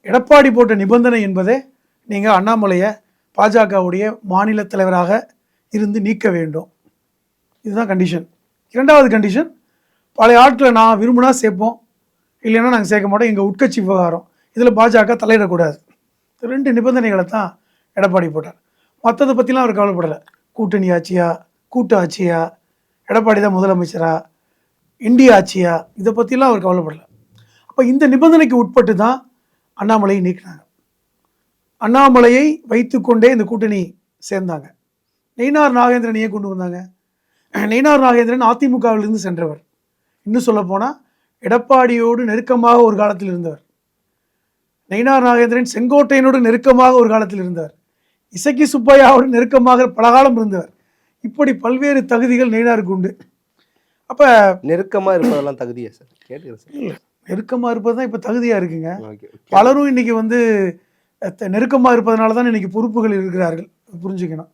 எடப்பாடி போட்ட நிபந்தனை என்பதே நீங்கள் அண்ணாமலையை பாஜகவுடைய மாநில தலைவராக இருந்து நீக்க வேண்டும். இதுதான் கண்டிஷன். இரண்டாவது கண்டிஷன், பழைய ஆட்களை நான் விரும்பினா சேர்ப்போம், இல்லைன்னா நாங்கள் சேர்க்க மாட்டோம், எங்கள் உட்கட்சி விவகாரம், இதில் பாஜக தலையிடக்கூடாது. 2 நிபந்தனைகளை தான் எடப்பாடி போட்டார். மற்றதை பற்றிலாம் அவர் கவலைப்படலை. கூட்டணி ஆட்சியா, கூட்டு ஆட்சியா, எடப்பாடி தான் முதலமைச்சரா, இந்திய ஆட்சியா, இதை பற்றிலாம் அவர் கவலைப்படலை. அப்போ இந்த நிபந்தனைக்கு உட்பட்டு தான் அண்ணாமலையை நீக்கினாங்க. அண்ணாமலையை வைத்துக்கொண்டே இந்த கூட்டணி சேர்ந்தாங்க. நயினார் நாகேந்திரனையே கொண்டு வந்தாங்க. நயினார் நாகேந்திரன் அதிமுகவிலிருந்து சென்றவர். இன்னும் சொல்ல போனால் எடப்பாடியோடு நெருக்கமாக ஒரு காலத்தில் இருந்தவர். நயினார் நாகேந்திரன் செங்கோட்டையனோடு நெருக்கமாக ஒரு காலத்தில் இருந்தவர். இசக்கி சுப்பையாவோடு நெருக்கமாக பலகாலம் இருந்தவர். இப்படி பல்வேறு தகுதிகள் நயினாருக்கு உண்டு. அப்போ நெருக்கமாக இருப்பதெல்லாம் தகுதியா சார்? கேட்டுக்கிறேன் சார். நெருக்கமாக இருப்பது தான் இப்போ தகுதியாக இருக்குங்க. பலரும் இன்னைக்கு நெருக்கமாக இருப்பதனால தான் இன்னைக்கு பொறுப்புகள் இருக்கிறார்கள், புரிஞ்சுக்கணும்.